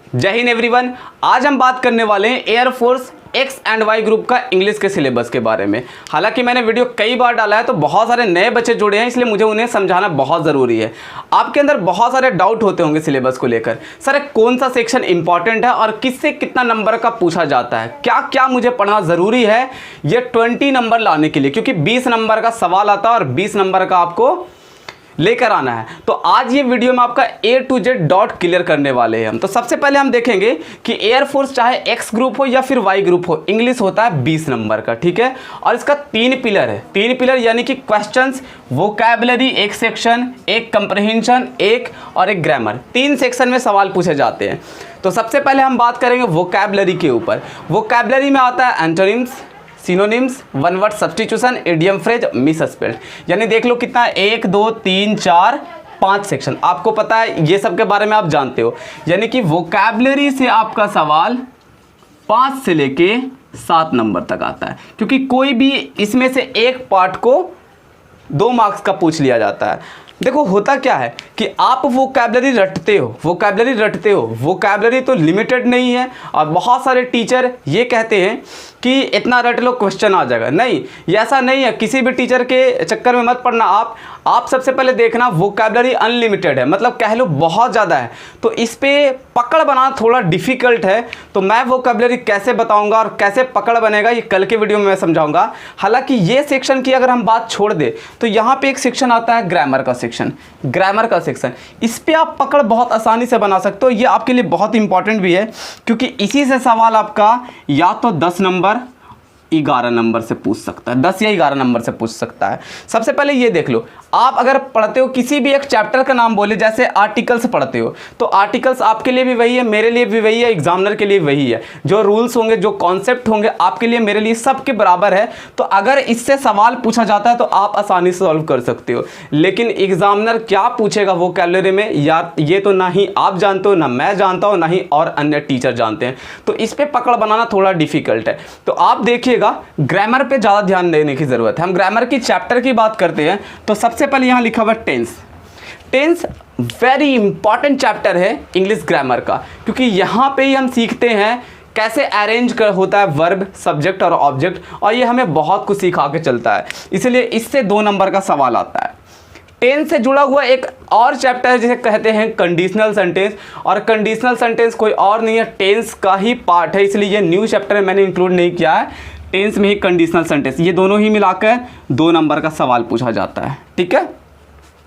जय हिंद एवरीवन। आज हम बात करने वाले हैं air force X and Y group का इंग्लिश के सिलेबस के बारे में। हालांकि मैंने वीडियो कई बार डाला है तो बहुत सारे नए बच्चे जुड़े हैं, इसलिए मुझे उन्हें समझाना बहुत ज़रूरी है। आपके अंदर बहुत सारे डाउट होते होंगे सिलेबस को लेकर, सर कौन सा सेक्शन इंपॉर्टेंट है और किससे कितना नंबर का पूछा जाता है, क्या क्या मुझे पढ़ना ज़रूरी है ये 20 नंबर लाने के लिए, क्योंकि 20 नंबर का सवाल आता है और 20 नंबर का आपको लेकर आना है। तो आज ये वीडियो में आपका A to Z dot clear करने वाले हैं हम। तो सबसे पहले हम देखेंगे कि एयरफोर्स चाहे एक्स ग्रुप हो या फिर वाई ग्रुप हो, इंग्लिश होता है 20 नंबर का, ठीक है। और इसका 3 पिलर है, 3 पिलर यानी कि क्वेश्चंस, वोकैबुलरी एक सेक्शन, एक कंप्रहेंशन एक और एक ग्रामर, 3 सेक्शन में सवाल पूछे जाते हैं। तो सबसे पहले हम बात करेंगे वोकैबुलरी के ऊपर। वोकैबुलरी में आता है antonyms, synonyms, one word substitution, idiom phrase, misspelled, यानी देख लो कितना 1 2 3 4 5 सेक्शन। आपको पता है ये सब के बारे में आप जानते हो, यानी कि वोकैबुलरी से आपका सवाल 5 से लेके 7 नंबर तक आता है, क्योंकि कोई भी इसमें से एक पार्ट को 2 मार्क्स का पूछ लिया जाता है। देखो होता क्या है कि आप वोकैबुलरी रटते हो, वोकैबुलरी तो लिमिटेड नहीं है। और बहुत सारे टीचर ये कहते हैं कि इतना रट लो क्वेश्चन आ जाएगा, नहीं ये ऐसा नहीं है। किसी भी टीचर के चक्कर में मत पड़ना। आप सबसे पहले देखना वोकैबुलरी अनलिमिटेड है, मतलब कह लो बहुत ज़्यादा है, तो इस पर पकड़ बनाना थोड़ा डिफ़िकल्ट है। तो मैं वोकैबुलरी कैसे बताऊंगा और कैसे पकड़ बनेगा ये कल के वीडियो में मैं समझाऊंगा। हालांकि ये सेक्शन की अगर हम बात छोड़ दे तो यहाँ पे एक सेक्शन आता है ग्रामर का सेक्शन, इस पे आप पकड़ बहुत आसानी से बना सकते हो। ये आपके लिए बहुत इंपॉर्टेंट भी है, क्योंकि इसी से सवाल आपका या तो 10 नंबर 11 नंबर से पूछ सकता है, 10 या 11 नंबर से पूछ सकता है। सबसे पहले ये देख लो, आप अगर पढ़ते हो किसी भी एक चैप्टर का नाम बोले, जैसे आर्टिकल्स पढ़ते हो तो आर्टिकल्स आपके लिए भी वही है, मेरे लिए भी वही है, एग्जामिनर के लिए वही है। जो रूल्स होंगे, जो कॉन्सेप्ट होंगे आपके लिए मेरे लिए सबके बराबर है। तो अगर इससे सवाल पूछा जाता है तो आप आसानी से सॉल्व कर सकते हो। लेकिन एग्जामिनर क्या पूछेगा वोकैबुलरी में यार, ये तो ना ही आप जानते हो, ना मैं जानता हूँ, ना ही और अन्य टीचर जानते हैं। तो इस पर पकड़ बनाना थोड़ा डिफिकल्ट है। तो आप देखिए ग्रामर पे ज़्यादा ध्यान देने की ज़रूरत है। हम ग्रामर की चैप्टर की बात करते हैं तो सबसे पहले यहाँ लिखा हुआ टेंस वेरी इंपॉर्टेंट चैप्टर है इंग्लिश ग्रामर का, क्योंकि यहाँ पे ही हम सीखते हैं कैसे अरेंज होता है वर्ब, सब्जेक्ट और ऑब्जेक्ट, और ये हमें बहुत कुछ सिखा के चलता है। इसलिए इससे 2 नंबर का सवाल आता है। टेंस से जुड़ा हुआ एक और चैप्टर है जिसे कहते हैं कंडीशनल सेंटेंस, और कंडीशनल सेंटेंस कोई और नहीं है, टेंस का ही पार्ट है, इसलिए ये न्यू चैप्टर में मैंने इंक्लूड नहीं किया है। टेंस में ही कंडीशनल सेंटेंस, ये दोनों ही मिलाकर 2 नंबर का सवाल पूछा जाता है, ठीक है।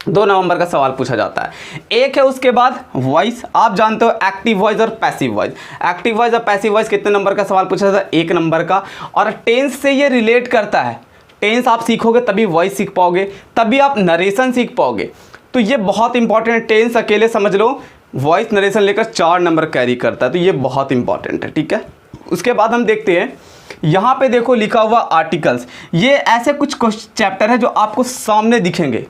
2 नंबर का सवाल पूछा जाता है। एक है उसके बाद वॉइस, आप जानते हो एक्टिव वॉइस और पैसिव वॉइस। एक्टिव वॉइस और पैसिव वॉइस कितने नंबर का सवाल पूछा जाता है? 1 नंबर का। और टेंस से ये रिलेट करता है, टेंस आप सीखोगे तभी वॉइस सीख पाओगे, तभी आप नरेशन सीख पाओगे। तो ये बहुत इंपॉर्टेंट है। टेंस अकेले समझ लो, वॉइस नरेशन लेकर 4 नंबर कैरी करता है, तो ये बहुत इंपॉर्टेंट है, ठीक है। उसके बाद हम देखते हैं, यहाँ पे देखो लिखा हुआ आर्टिकल्स। ये ऐसे कुछ चैप्टर है जो आपको सामने दिखेंगे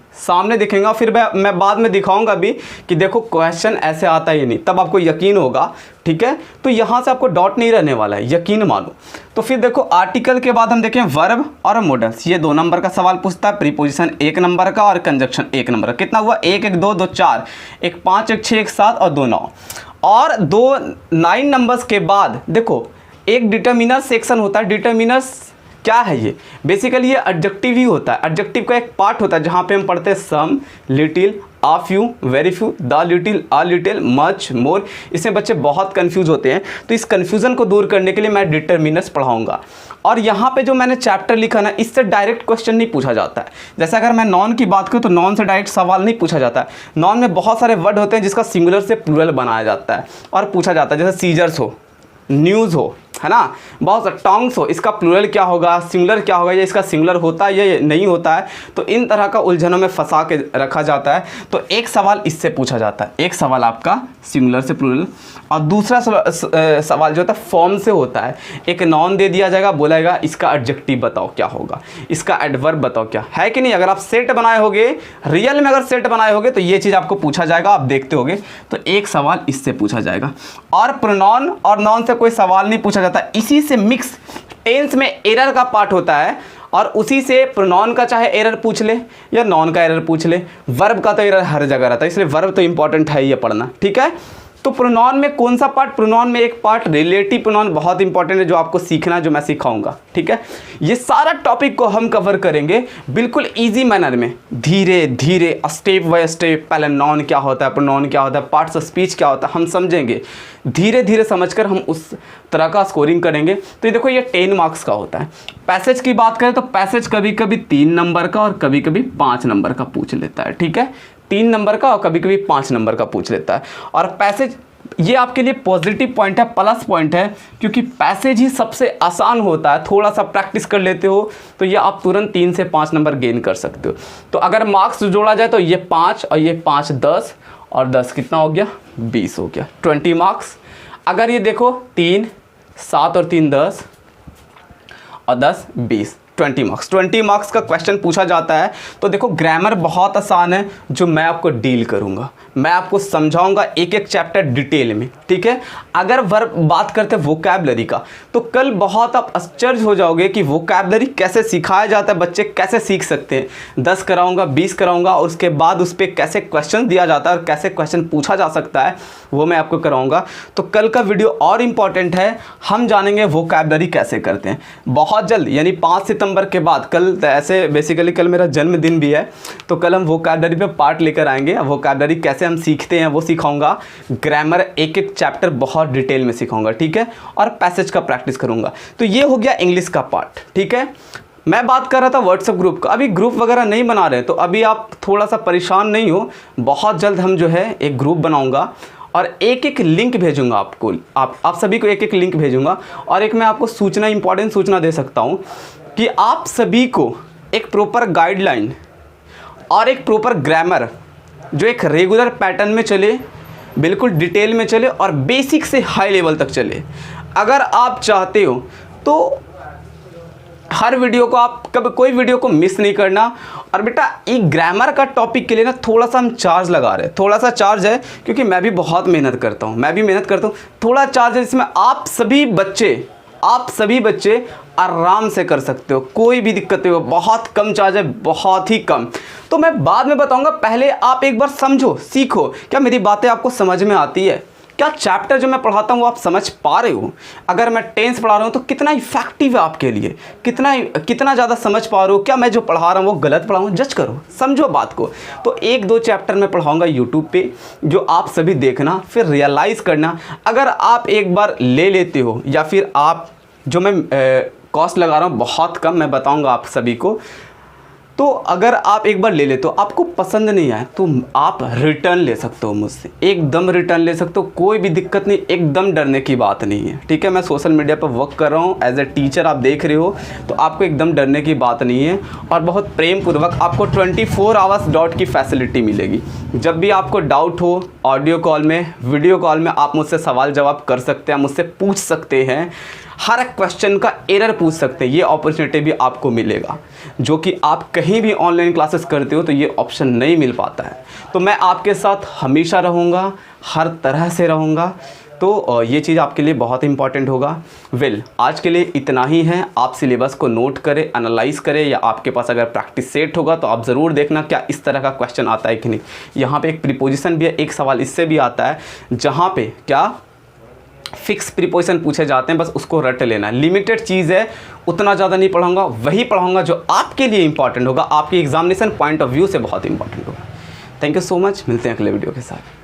और फिर मैं बाद में दिखाऊंगा भी कि देखो क्वेश्चन ऐसे आता ही नहीं, तब आपको यकीन होगा, ठीक है। तो यहाँ से आपको डॉट नहीं रहने वाला है, यकीन मानो। तो फिर देखो आर्टिकल के बाद हम देखें वर्ब और मॉडल्स, ये 2 नंबर का सवाल पूछता है। प्रीपोजिशन 1 नंबर का और कंजक्शन 1 नंबर का। कितना हुआ? 1 1 2 2 4, 1 5 1 6 1 7 और 2 9, और 2 9 नंबर्स के बाद देखो एक डिटर्मिनर सेक्शन होता है। डिटर्मिनर्स क्या है? ये बेसिकली ये एडजेक्टिव ही होता है। एडजेक्टिव का एक पार्ट होता है जहाँ पे हम पढ़ते हैं some, little, a few, very few, the little, a little, much, more. इसमें बच्चे बहुत कंफ्यूज होते हैं, तो इस कंफ्यूजन को दूर करने के लिए मैं डिटर्मिनर्स पढ़ाऊंगा। और यहाँ पे जो मैंने चैप्टर लिखा ना, इससे डायरेक्ट क्वेश्चन नहीं पूछा जाता है। जैसे अगर मैं नॉन की बात करूँ तो नॉन से डायरेक्ट सवाल नहीं पूछा जाता है। नॉन में बहुत सारे वर्ड होते हैं जिसका सिंगुलर से प्लूरल बनाया जाता है और पूछा जाता है, जैसे सीजर्स हो, न्यूज़ हो, है ना, बहुत सारे टॉन्ग्स हो, इसका प्लूरल क्या होगा, सिंगुलर क्या होगा, ये इसका सिंगुलर होता है या नहीं होता है। तो इन तरह का उलझनों में फंसा के रखा जाता है। तो एक सवाल इससे पूछा जाता है, एक सवाल आपका सिंगुलर से प्लूरल, और दूसरा सवाल जो होता है फॉर्म से होता है। एक नॉन दे दिया जाएगा, बोलेगा इसका एडजेक्टिव बताओ क्या होगा, इसका एडवर्ब बताओ क्या है कि नहीं। अगर आप सेट बनाए होगे, रियल में अगर सेट बनाए होगे तो ये चीज़ आपको पूछा जाएगा, आप देखते होगे। तो एक सवाल इससे पूछा जाएगा। और प्रोनाउन और नॉन से कोई सवाल नहीं पूछा जाता। इसी से मिक्स टेंस में एरर का पार्ट होता है, और उसी से प्रोनाउन का चाहे एरर पूछ ले या नॉन का एरर पूछ ले, वर्ब का तो एरर हर जगह रहता है, इसलिए वर्ब तो इंपॉर्टेंट है ये पढ़ना, ठीक है। तो प्रोनाउन में कौन सा पार्ट, प्रोनाउन में एक पार्ट रिलेटिव प्रोनाउन बहुत इंपॉर्टेंट है जो आपको सीखना है, जो मैं सिखाऊंगा, ठीक है। ये सारा टॉपिक को हम कवर करेंगे बिल्कुल इजी मैनर में, धीरे धीरे स्टेप बाय स्टेप। पहले नाउन क्या होता है, प्रोनाउन क्या होता है, पार्ट्स ऑफ स्पीच क्या होता है, हम समझेंगे धीरे धीरे समझकर हम उस तरह का स्कोरिंग करेंगे। तो ये देखो ये 10 मार्क्स का होता है। पैसेज की बात करें तो पैसेज कभी कभी 3 नंबर का और कभी कभी 5 नंबर का पूछ लेता है, ठीक है। 3 नंबर का और कभी कभी 5 नंबर का पूछ लेता है। और पैसेज ये आपके लिए पॉजिटिव पॉइंट है, प्लस पॉइंट है, क्योंकि पैसेज ही सबसे आसान होता है। थोड़ा सा प्रैक्टिस कर लेते हो तो ये आप तुरंत 3 से 5 नंबर गेन कर सकते हो। तो अगर मार्क्स जोड़ा जाए तो ये 5 और ये 5 10 और 10 कितना हो गया, 20 हो गया, 20 मार्क्स। अगर ये देखो 3 7 और 3 10 और 10 20, 20 मार्क्स। 20 मार्क्स का क्वेश्चन पूछा जाता है। तो देखो ग्रामर बहुत आसान है जो मैं आपको डील करूंगा, मैं आपको समझाऊंगा एक एक चैप्टर डिटेल में, ठीक है। अगर बात करते हैं वोकैबलरी का तो कल बहुत आप आश्चर्य हो जाओगे कि वोकैबलरी कैसे सिखाया जाता है, बच्चे कैसे सीख सकते हैं। 10 कराऊंगा, 20 कराऊंगा और उसके बाद उस पर कैसे क्वेश्चन दिया जाता है और कैसे क्वेश्चन पूछा जा सकता है वो मैं आपको कराऊंगा। तो कल का वीडियो और इम्पॉर्टेंट है, हम जानेंगे वोकैबलरी कैसे करते हैं बहुत जल्द, यानी 5 सितंबर के बाद। कल ऐसे बेसिकली कल मेरा जन्मदिन भी है, तो कल हम वोकैबलरी पे पार्ट लेकर आएंगे। वोकैबलरी कैसे हम सीखते हैं वो सिखाऊंगा, ग्रामर एक एक चैप्टर बहुत डिटेल में सिखाऊंगा, ठीक है। और पैसेज का प्रैक्टिस करूंगा। तो ये हो गया इंग्लिश का पार्ट, ठीक है। मैं बात कर रहा था व्हाट्सएप ग्रुप का, अभी ग्रुप वगैरह नहीं बना रहे, तो अभी आप थोड़ा सा परेशान नहीं हो, बहुत जल्द हम जो है एक ग्रुप बनाऊंगा और एक एक लिंक भेजूंगा आपको, आप सभी को एक एक लिंक भेजूंगा। और एक मैं आपको सूचना, इंपॉर्टेंट सूचना दे सकता हूं कि आप सभी को एक प्रॉपर गाइडलाइन और एक प्रॉपर ग्रामर जो एक रेगुलर पैटर्न में चले, बिल्कुल डिटेल में चले और बेसिक से हाई लेवल तक चले। अगर आप चाहते हो तो हर वीडियो को आप कभी कोई वीडियो को मिस नहीं करना। और बेटा एक ग्रामर का टॉपिक के लिए ना थोड़ा सा हम चार्ज लगा रहे हैं, थोड़ा सा चार्ज है, क्योंकि मैं भी बहुत मेहनत करता हूँ, थोड़ा चार्ज है जिसमें आप सभी बच्चे आराम से कर सकते हो, कोई भी दिक्कत नहीं हो। बहुत कम चार्ज है, बहुत ही कम। तो मैं बाद में बताऊंगा, पहले आप एक बार समझो, सीखो, क्या मेरी बातें आपको समझ में आती है, क्या चैप्टर जो मैं पढ़ाता हूँ वो आप समझ पा रहे हो। अगर मैं टेंस पढ़ा रहा हूँ तो कितना इफेक्टिव है आपके लिए, कितना ज़्यादा समझ पा रहे हो, क्या मैं जो पढ़ा रहा हूँ वो गलत पढ़ा हूँ, जज करो, समझो बात को। तो 1-2 चैप्टर मैं पढ़ाऊँगा यूट्यूब पे, जो आप सभी देखना, फिर रियलाइज़ करना। अगर आप एक बार ले लेते हो, या फिर आप जो मैं कॉस्ट लगा रहा हूँ बहुत कम, मैं बताऊँगा आप सभी को, तो अगर आप एक बार ले लेते हो, आपको पसंद नहीं आए तो आप रिटर्न ले सकते हो मुझसे, एकदम रिटर्न ले सकते हो, कोई भी दिक्कत नहीं, एकदम डरने की बात नहीं है, ठीक है। मैं सोशल मीडिया पर वर्क कर रहा हूँ, एज ए टीचर आप देख रहे हो, तो आपको एकदम डरने की बात नहीं है। और बहुत प्रेम पूर्वक आपको 24 आवर्स डॉट की फैसिलिटी मिलेगी। जब भी आपको डाउट हो, ऑडियो कॉल में, वीडियो कॉल में आप मुझसे सवाल जवाब कर सकते हैं, मुझसे पूछ सकते हैं, हर एक क्वेश्चन का एरर पूछ सकते हैं। ये अपॉर्चुनिटी भी आपको मिलेगा, जो कि आप कहीं भी ऑनलाइन क्लासेस करते हो तो ये ऑप्शन नहीं मिल पाता है। तो मैं आपके साथ हमेशा रहूँगा, हर तरह से रहूँगा। तो ये चीज़ आपके लिए बहुत इंपॉर्टेंट होगा। आज के लिए इतना ही है। आप सिलेबस को नोट करें, एनालाइज करें, या आपके पास अगर प्रैक्टिस सेट होगा तो आप ज़रूर देखना क्या इस तरह का क्वेश्चन आता है कि नहीं। यहाँ पे एक प्रीपोजिशन भी है, एक सवाल इससे भी आता है जहाँ पे क्या फिक्स प्रीपोजिशन पूछे जाते हैं, बस उसको रट लेना। लिमिटेड चीज़ है, उतना ज़्यादा नहीं पढ़ाऊंगा, वही पढ़ाऊंगा जो आपके लिए इंपॉर्टेंट होगा, आपकी एग्जामिनेशन पॉइंट ऑफ व्यू से बहुत इंपॉर्टेंट होगा। थैंक यू सो मच, मिलते हैं अगले वीडियो के साथ।